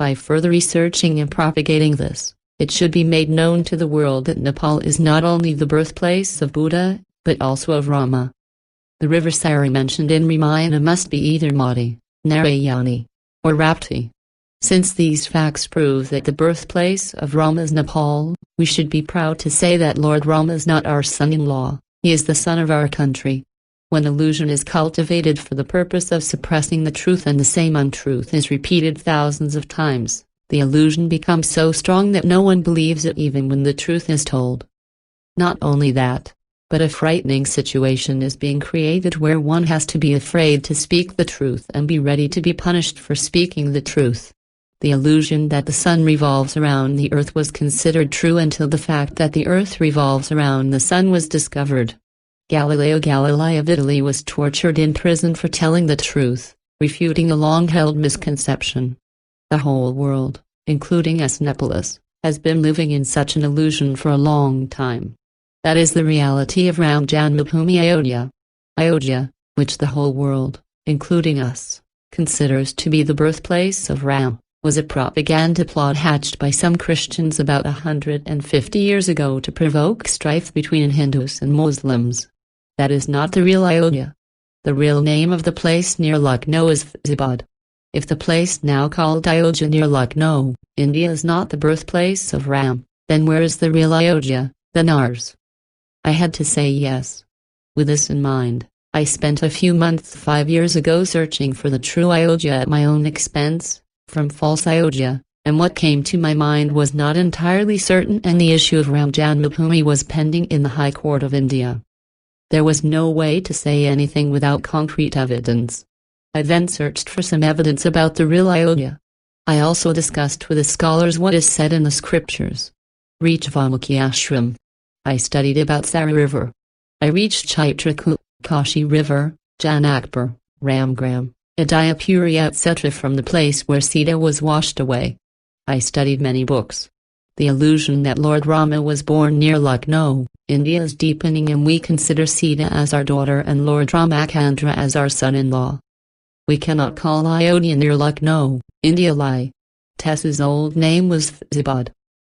By further researching and propagating this, it should be made known to the world that Nepal is not only the birthplace of Buddha, but also of Rama. The river Sari mentioned in Ramayana must be either Mati, Narayani, or Rapti. Since these facts prove that the birthplace of Rama is Nepal, we should be proud to say that Lord Rama is not our son-in-law, he is the son of our country. When illusion is cultivated for the purpose of suppressing the truth and the same untruth is repeated thousands of times, the illusion becomes so strong that no one believes it even when the truth is told. Not only that, but a frightening situation is being created where one has to be afraid to speak the truth and be ready to be punished for speaking the truth. The illusion that the sun revolves around the earth was considered true until the fact that the earth revolves around the sun was discovered. Galileo Galilei of Italy was tortured in prison for telling the truth, refuting a long-held misconception. The whole world, including us Nepalese, has been living in such an illusion for a long time. That is the reality of Ram Janmabhoomi Ayodhya. Ayodhya, which the whole world, including us, considers to be the birthplace of Ram, was a propaganda plot hatched by some Christians about 150 years ago to provoke strife between Hindus and Muslims. That is not the real Ayodhya. The real name of the place near Lucknow is Faizabad. If the place now called Ayodhya near Lucknow, India is not the birthplace of Ram, then where is the real Ayodhya, then ours? I had to say yes. With this in mind, I spent a few months 5 years ago searching for the true Ayodhya at my own expense, from false Ayodhya, and what came to my mind was not entirely certain and the issue of Ram Janmabhoomi was pending in the High Court of India. There was no way to say anything without concrete evidence. I then searched for some evidence about the real Ayodhya. I also discussed with the scholars what is said in the scriptures. Reach Valmiki Ashram. I studied about Sari River. I reached Chitrakoot, Kashi River, Janakpur, Ramgram, Adayapuri etc. from the place where Sita was washed away. I studied many books. The illusion that Lord Rama was born near Lucknow, India is deepening and we consider Sita as our daughter and Lord Ramachandra as our son-in-law. We cannot call Ayodhya near Lucknow, India lie. Tessa's old name was Faizabad.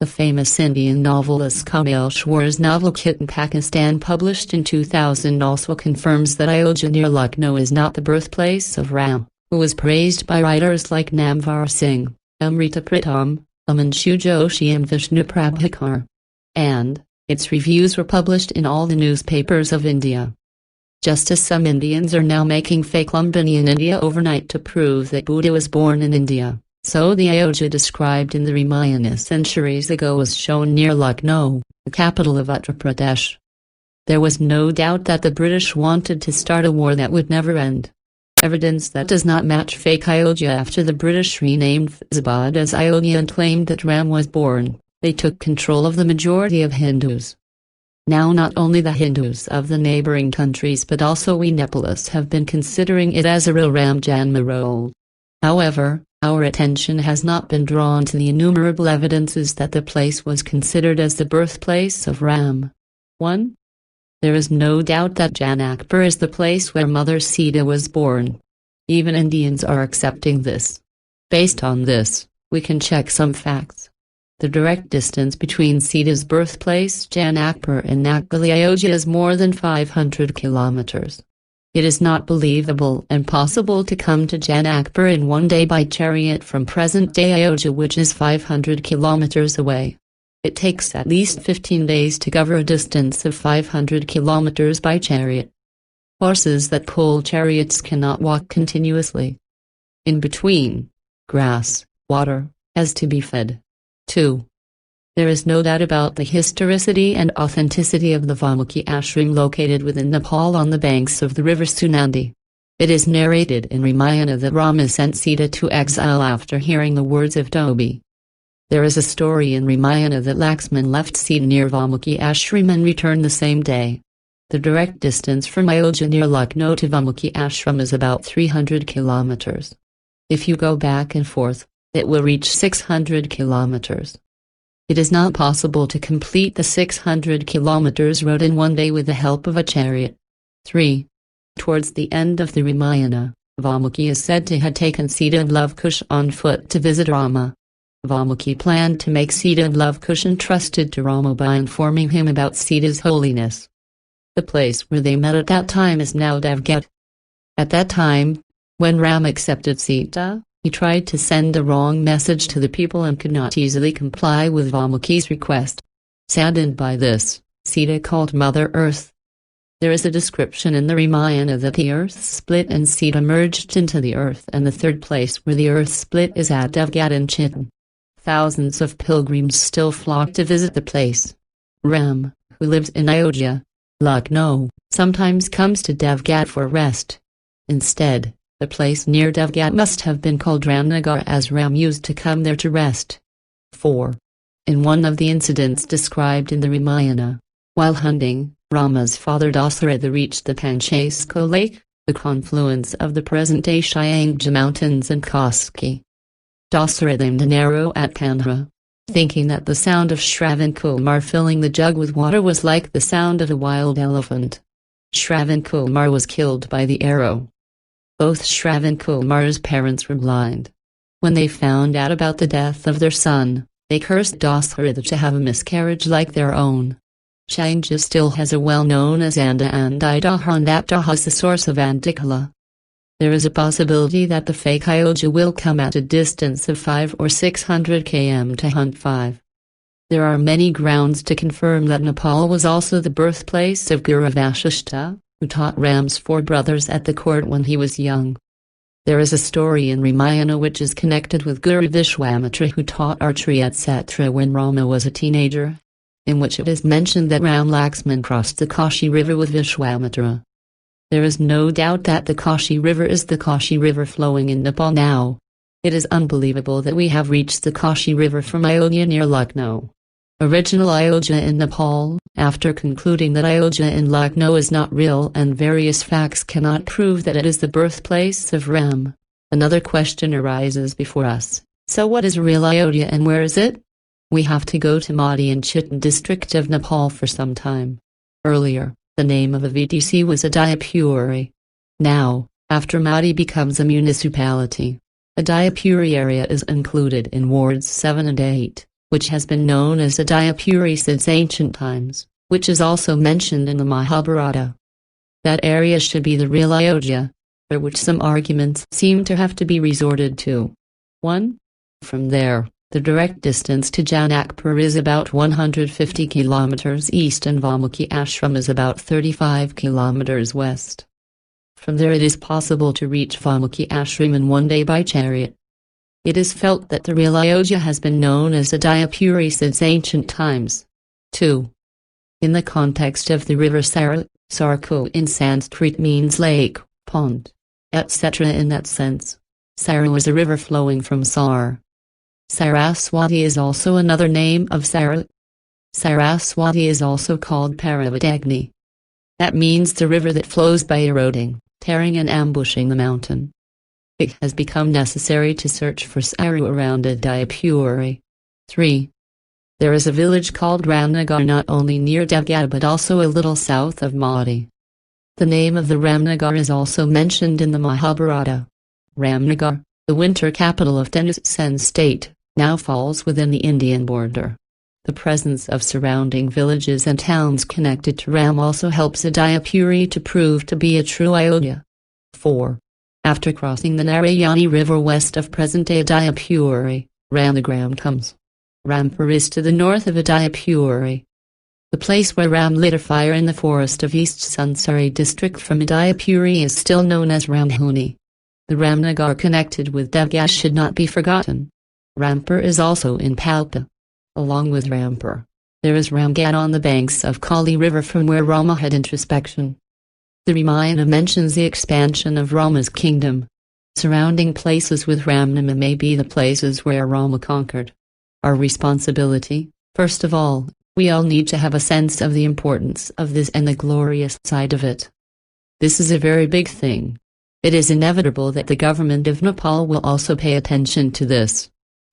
The famous Indian novelist Kamal Shwar's novel Kit in Pakistan published in 2000 also confirms that Ayodhya near Lucknow is not the birthplace of Ram, who was praised by writers like Namvar Singh, Amrita Pritam, Amanshu Joshi and Vishnu Prabhakar. And its reviews were published in all the newspapers of India. Just as some Indians are now making fake Lumbini in India overnight to prove that Buddha was born in India, so the Ayodhya described in the Ramayana centuries ago was shown near Lucknow, the capital of Uttar Pradesh. There was no doubt that the British wanted to start a war that would never end. Evidence that does not match fake Ayodhya after the British renamed Faizabad as Ayodhya and claimed that Ram was born. They took control of the majority of Hindus. Now not only the Hindus of the neighboring countries but also we Nepalese have been considering it as a real Ram Janma role. However, our attention has not been drawn to the innumerable evidences that the place was considered as the birthplace of Ram. 1. There is no doubt that Janakpur is the place where Mother Sita was born. Even Indians are accepting this. Based on this, we can check some facts. The direct distance between Sita's birthplace Janakpur and Nagpali Ayodhya is more than 500 kilometers. It is not believable and possible to come to Janakpur in one day by chariot from present-day Ayodhya which is 500 kilometers away. It takes at least 15 days to cover a distance of 500 kilometers by chariot. Horses that pull chariots cannot walk continuously. In between, grass, water, has to be fed. 2. There is no doubt about the historicity and authenticity of the Valmiki ashram located within Nepal on the banks of the river Sunandi. It is narrated in Ramayana that Rama sent Sita to exile after hearing the words of Dobi. There is a story in Ramayana that Laxman left Sita near Valmiki ashram and returned the same day. The direct distance from Ayodhya near Lucknow to Valmiki ashram is about 300 kilometers. If you go back and forth, it will reach 600 kilometers. It is not possible to complete the 600 kilometers road in one day with the help of a chariot. 3. Towards the end of the Ramayana, Valmiki is said to have taken Sita and Lava-Kush on foot to visit Rama. Valmiki planned to make Sita and Lava-Kush entrusted to Rama by informing him about Sita's holiness. The place where they met at that time is now Devgat. At that time, when Ram accepted Sita, he tried to send the wrong message to the people and could not easily comply with Valmiki's request. Saddened by this, Sita called Mother Earth. There is a description in the Ramayana that the earth split and Sita merged into the earth, and the third place where the earth split is at Devgat in Chitan. Thousands of pilgrims still flock to visit the place. Ram, who lives in Ayodhya, Lucknow, sometimes comes to Devgat for rest. Instead, the place near Devgat must have been called Ramnagar, as Ram used to come there to rest. 4. In one of the incidents described in the Ramayana, while hunting, Rama's father Dasharatha reached the Panchasko lake, the confluence of the present-day Shyangja mountains and Koski. Dasharatha aimed an arrow at Kanha, thinking that the sound of Shravankumar filling the jug with water was like the sound of a wild elephant. Shravankumar was killed by the arrow. Both Shravankumar's parents were blind. When they found out about the death of their son, they cursed Dasharatha to have a miscarriage like their own. Shyangja still has a well known as Anda and Idaha, and that Daha is the source of Andikala. There is a possibility that the fake Ayodhya will come at a distance of 500 or 600 km to hunt 5. There are many grounds to confirm that Nepal was also the birthplace of Guru Vasishta, who taught Ram's 4 brothers at the court when he was young. There is a story in Ramayana which is connected with Guru Vishwamitra, who taught archery etc. when Rama was a teenager, in which it is mentioned that Ram Laxman crossed the Kashi River with Vishwamitra. There is no doubt that the Kashi River is the Kashi River flowing in Nepal now. It is unbelievable that we have reached the Kashi River from Ayodhya near Lucknow. Original Ayodhya in Nepal, after concluding that Ayodhya in Lucknow is not real and various facts cannot prove that it is the birthplace of Ram, another question arises before us. So what is real Ayodhya and where is it? We have to go to Madi in Chitan district of Nepal for some time. Earlier, the name of a VTC was Ayodhya. Now, after Madi becomes a municipality, Ayodhya area is included in wards 7 and 8, which has been known as Ayodhya since ancient times, which is also mentioned in the Mahabharata. That area should be the real Ayodhya, for which some arguments seem to have to be resorted to. 1. From there, the direct distance to Janakpur is about 150 kilometers east and Valmiki Ashram is about 35 kilometers west. From there it is possible to reach Valmiki Ashram in one day by chariot. It is felt that the real Ayodhya has been known as Ayodhya since ancient times. 2. In the context of the river Sarku in Sanskrit means lake, pond, etc. In that sense, Saru is a river flowing from Sar. Saraswati is also another name of Saru. Saraswati is also called Paravadagni. That means the river that flows by eroding, tearing and ambushing the mountain. It has become necessary to search for Saru around Ayodhya. 3. There is a village called Ramnagar not only near Devgat but also a little south of Madi. The name of the Ramnagar is also mentioned in the Mahabharata. Ramnagar, the winter capital of Tenasserim state, now falls within the Indian border. The presence of surrounding villages and towns connected to Ram also helps Ayodhya to prove to be a true Ayodhya. 4. After crossing the Narayani River west of present-day Ayodhya, Ramnagar comes. Rampur is to the north of Ayodhya. The place where Ram lit a fire in the forest of East Sunsari district from Ayodhya is still known as Ramhuni. The Ramnagar connected with Devgat should not be forgotten. Rampur is also in Palpa. Along with Rampur, there is Ramgat on the banks of Kali River from where Rama had introspection. The Ramayana mentions the expansion of Rama's kingdom. Surrounding places with Ramnama may be the places where Rama conquered. Our responsibility, first of all, we all need to have a sense of the importance of this and the glorious side of it. This is a very big thing. It is inevitable that the government of Nepal will also pay attention to this.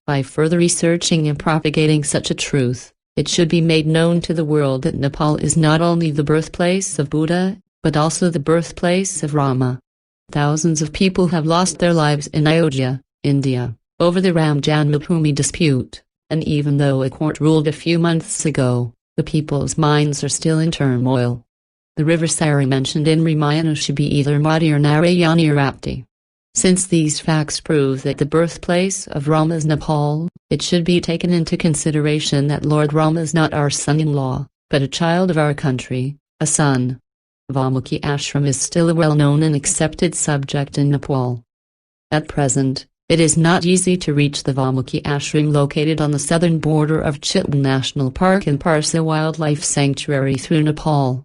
By further researching and propagating such a truth, it should be made known to the world that Nepal is not only the birthplace of Buddha, but also the birthplace of Rama. Thousands of people have lost their lives in Ayodhya, India, over the Ram Janmabhoomi dispute, and even though a court ruled a few months ago, the people's minds are still in turmoil. The river Sari mentioned in Ramayana should be either Mati or Narayani or Rapti. Since these facts prove that the birthplace of Rama is Nepal, it should be taken into consideration that Lord Rama is not our son-in-law, but a child of our country, a son. Valmiki Ashram is still a well-known and accepted subject in Nepal. At present, it is not easy to reach the Valmiki Ashram located on the southern border of Chitan National Park and Parsa Wildlife Sanctuary through Nepal.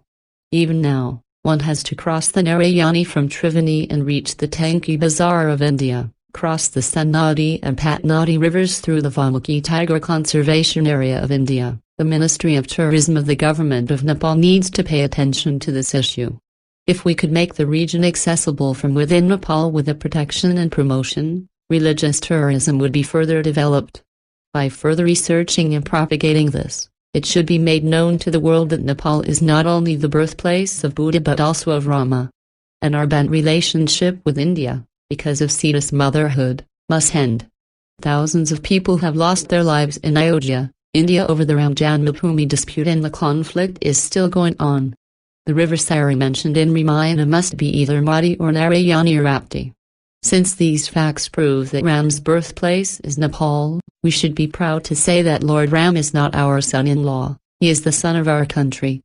Even now, one has to cross the Narayani from Triveni and reach the Tanki Bazaar of India, cross the Sannadi and Patnadi rivers through the Valmiki Tiger Conservation Area of India. The Ministry of Tourism of the Government of Nepal needs to pay attention to this issue. If we could make the region accessible from within Nepal with the protection and promotion, religious tourism would be further developed. By further researching and propagating this, it should be made known to the world that Nepal is not only the birthplace of Buddha but also of Rama. And our bent relationship with India, because of Sita's motherhood, must end. Thousands of people have lost their lives in Ayodhya, India over the Ram Janmabhoomi dispute, and the conflict is still going on. The river Sari mentioned in Ramayana must be either Mati or Narayani or Rapti. Since these facts prove that Ram's birthplace is Nepal, we should be proud to say that Lord Ram is not our son-in-law, he is the son of our country.